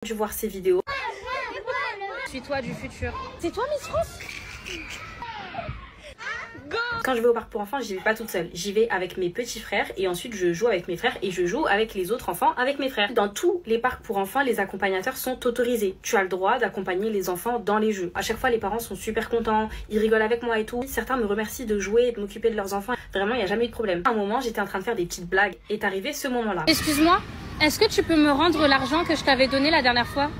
dû voir ces vidéos. Suis-toi du futur. C'est toi Miss France? Quand je vais au parc pour enfants, j'y vais pas toute seule. J'y vais avec mes petits frères et ensuite je joue avec mes frères et je joue avec les autres enfants avec mes frères. Dans tous les parcs pour enfants, les accompagnateurs sont autorisés. Tu as le droit d'accompagner les enfants dans les jeux. À chaque fois, les parents sont super contents, ils rigolent avec moi et tout. Certains me remercient de jouer et de m'occuper de leurs enfants. Vraiment, il n'y a jamais eu de problème. À un moment, j'étais en train de faire des petites blagues. Est arrivé ce moment-là. Excuse-moi, est-ce que tu peux me rendre l'argent que je t'avais donné la dernière fois?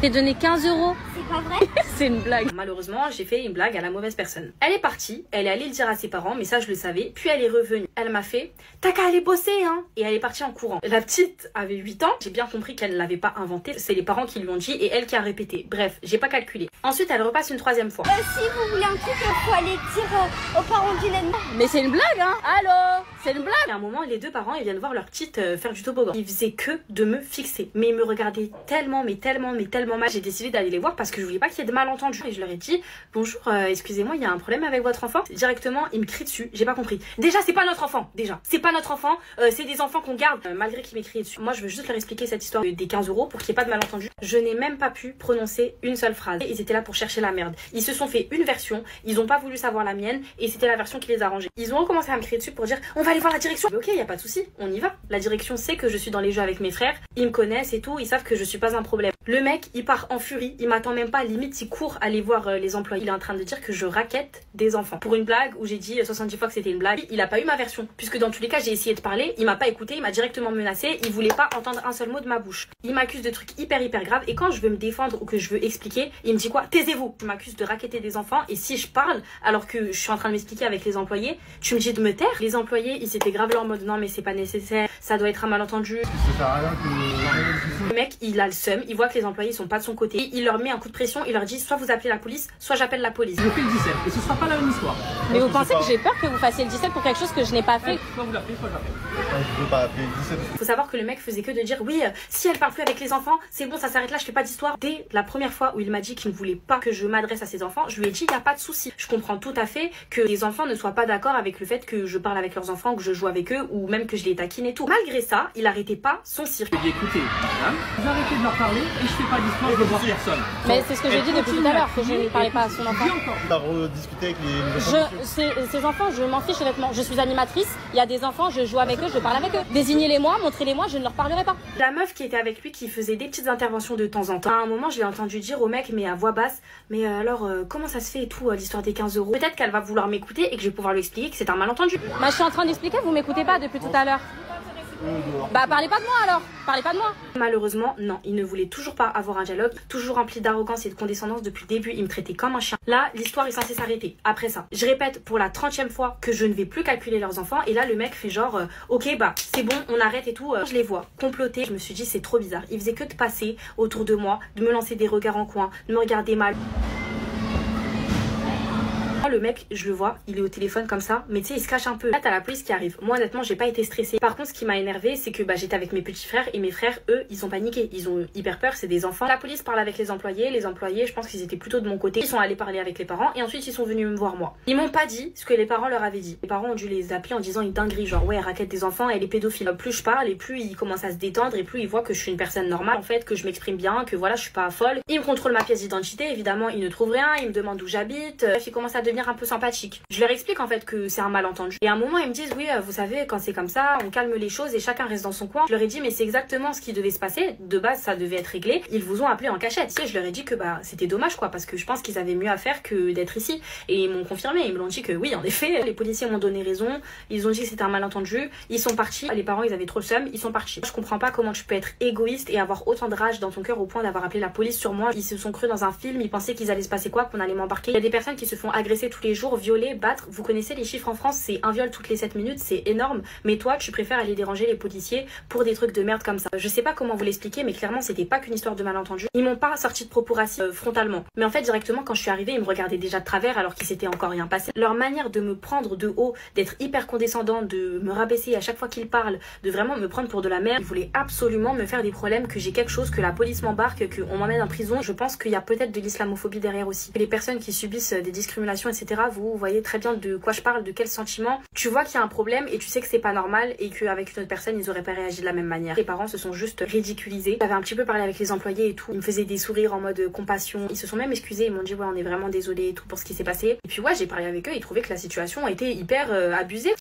J'ai donné 15 €. C'est pas vrai? C'est une blague. Malheureusement, j'ai fait une blague à la mauvaise personne. Elle est partie, elle est allée le dire à ses parents, mais ça je le savais. Puis elle est revenue. Elle m'a fait « T'as qu'à aller bosser, hein !» Et elle est partie en courant. La petite avait 8 ans. J'ai bien compris qu'elle ne l'avait pas inventé. C'est les parents qui lui ont dit et elle qui a répété. Bref, j'ai pas calculé. Ensuite, elle repasse une troisième fois. Si vous voulez un truc, il faut aller dire aux parents du Ned. Mais c'est une blague, hein? Allô? C'est une blague? Et à un moment, les deux parents, ils viennent voir leur petite faire du toboggan. Ils faisaient que de me fixer. Mais ils me regardaient tellement, mais tellement mal. J'ai décidé d'aller les voir parce que je voulais pas qu'il y ait de malentendus. Et je leur ai dit bonjour, excusez-moi, il y a un problème avec votre enfant. Directement, ils me crient dessus. J'ai pas compris. Déjà, c'est pas notre enfant. Déjà, c'est pas notre enfant. C'est des enfants qu'on garde. Malgré qu'ils m'aient crié dessus. Moi, je veux juste leur expliquer cette histoire des 15 € pour qu'il n'y ait pas de malentendus. Je n'ai même pas pu prononcer une seule phrase. Ils étaient là pour chercher la merde. Ils se sont fait une version. Ils ont pas voulu savoir la mienne et c'était la version qui les a arrangeait. Ils ont recommencé à me crier dessus pour dire on va aller voir la direction. Ok, y a pas de souci, on y va. La direction sait que je suis dans les jeux avec mes frères. Ils me connaissent et tout. Ils savent que je suis pas un problème. Le mec, il part en furie. Il m'attend même pas. Limite, il court aller voir les employés. Il est en train de dire que je raquette des enfants. Pour une blague où j'ai dit 70 fois que c'était une blague. Il a pas eu ma version. Puisque dans tous les cas, j'ai essayé de parler. Il m'a pas écouté. Il m'a directement menacé. Il voulait pas entendre un seul mot de ma bouche. Il m'accuse de trucs hyper graves. Et quand je veux me défendre ou que je veux expliquer, il me dit quoi? Taisez-vous. Tu m'accuses de raqueter des enfants. Et si je parle alors que je suis en train de m'expliquer avec les employés, tu me dis de me taire. Les employés, ils s'étaient grave là en mode non mais c'est pas nécessaire. Ça doit être un malentendu. Le mec, il a le seum. Il voit que les employés sont pas de son côté. Il leur met un coup de pression. Il leur dit soit vous appelez la police, soit j'appelle la police. Je fais le 17 et ce sera pas la même histoire. Mais vous pensez que j'ai peur que vous fassiez le 17 pour quelque chose que je n'ai pas fait? Soit vous l'appelez, soit je l'appelle. Je peux pas appeler le 17. Faut savoir que le mec faisait que de dire oui, si elle parle plus avec les enfants, c'est bon, ça s'arrête là, je fais pas d'histoire. Dès la première fois où il m'a dit qu'il ne voulait pas que je m'adresse à ses enfants, je lui ai dit il y a pas de souci. Je comprends tout à fait que les enfants ne soient pas d'accord avec le fait que je parle avec leurs enfants, que je joue avec eux ou même que je les taquine et tout. Malgré ça, il arrêtait pas son cirque. Je dis écoutez, madame, vous arrêtez de leur parler et je fais pas d'histoire, je veux voir personne. Mais c'est ce que j'ai dit depuis tout à l'heure, que je ne parlais pas à son enfant. Tu as rediscuté avec les enfants. Ces enfants, je m'en fiche honnêtement. Je suis animatrice, il y a des enfants, je joue avec eux, je parle avec eux. Désignez-les-moi, montrez-les-moi, je ne leur parlerai pas. La meuf qui était avec lui, qui faisait des petites interventions de temps en temps. À un moment, je l'ai entendu dire au mec, mais à voix basse, mais alors, comment ça se fait et tout, l'histoire des 15 €? Peut-être qu'elle va vouloir m'écouter et que je vais pouvoir lui expliquer que c'est un malentendu. Bah, je suis en train d'expliquer, vous m'écoutez pas depuis tout à l'heure. Bah parlez pas de moi alors, parlez pas de moi. Malheureusement, non, il ne voulait toujours pas avoir un dialogue, toujours rempli d'arrogance et de condescendance depuis le début, il me traitait comme un chien. Là, l'histoire est censée s'arrêter. Après ça, je répète pour la 30e fois que je ne vais plus calculer leurs enfants et là le mec fait genre ok bah c'est bon, on arrête et tout. Je les vois comploter, je me suis dit c'est trop bizarre. Il faisait que de passer autour de moi, de me lancer des regards en coin, de me regarder mal. Le mec, je le vois, il est au téléphone comme ça, mais tu sais, il se cache un peu. Là, t'as la police qui arrive. Moi, honnêtement, j'ai pas été stressée. Par contre, ce qui m'a énervé, c'est que j'étais avec mes petits frères et mes frères, eux, ils sont paniqués. Ils ont hyper peur, c'est des enfants. La police parle avec les employés. Les employés, je pense qu'ils étaient plutôt de mon côté. Ils sont allés parler avec les parents et ensuite ils sont venus me voir moi. Ils m'ont pas dit ce que les parents leur avaient dit. Les parents ont dû les appeler en disant une dinguerie, genre ouais, elle raquette des enfants, elle est pédophile. Plus je parle et plus ils commencent à se détendre et plus ils voient que je suis une personne normale, en fait, que je m'exprime bien, que voilà, je suis pas folle. Ils me contrôlent ma pièce d'identité, évidemment, ils ne trouvent rien, ils me demandent où j'habite. Ils commencent à devenir un peu sympathiques. Je leur explique en fait que c'est un malentendu. Et à un moment, ils me disent oui, vous savez, quand c'est comme ça, on calme les choses et chacun reste dans son coin. Je leur ai dit mais c'est exactement ce qui devait se passer. De base, ça devait être réglé. Ils vous ont appelé en cachette. Et je leur ai dit que c'était dommage quoi, parce que je pense qu'ils avaient mieux à faire que d'être ici. Et ils m'ont confirmé. Ils me l'ont dit que oui, en effet, les policiers m'ont donné raison. Ils ont dit que c'était un malentendu. Ils sont partis. Les parents, ils avaient trop le seum. Ils sont partis. Je comprends pas comment tu peux être égoïste et avoir autant de rage dans ton cœur au point d'avoir appelé la police sur moi. Ils se sont crus dans un film. Ils pensaient qu'ils allaient se passer quoi, qu'on allait m'embarquer. Il y a des personnes qui se font agresser tous les jours, violer, battre. Vous connaissez les chiffres en France, c'est un viol toutes les 7 minutes, c'est énorme. Mais toi, tu préfères aller déranger les policiers pour des trucs de merde comme ça. Je sais pas comment vous l'expliquer, mais clairement, c'était pas qu'une histoire de malentendu. Ils m'ont pas sorti de propos racistes frontalement. Mais en fait, directement, quand je suis arrivée, ils me regardaient déjà de travers alors qu'il s'était encore rien passé. Leur manière de me prendre de haut, d'être hyper condescendant, de me rabaisser à chaque fois qu'ils parlent, de vraiment me prendre pour de la merde. Ils voulaient absolument me faire des problèmes, que j'ai quelque chose, que la police m'embarque, qu'on m'emmène en prison. Je pense qu'il y a peut-être de l'islamophobie derrière aussi. Les personnes qui subissent des discriminations etc. Vous voyez très bien de quoi je parle, de quel sentiment. Tu vois qu'il y a un problème et tu sais que c'est pas normal et qu'avec une autre personne, ils auraient pas réagi de la même manière. Les parents se sont juste ridiculisés. J'avais un petit peu parlé avec les employés et tout. Ils me faisaient des sourires en mode compassion. Ils se sont même excusés. Ils m'ont dit ouais, on est vraiment désolés et tout pour ce qui s'est passé. Et puis ouais, j'ai parlé avec eux. Ils trouvaient que la situation était hyper abusée.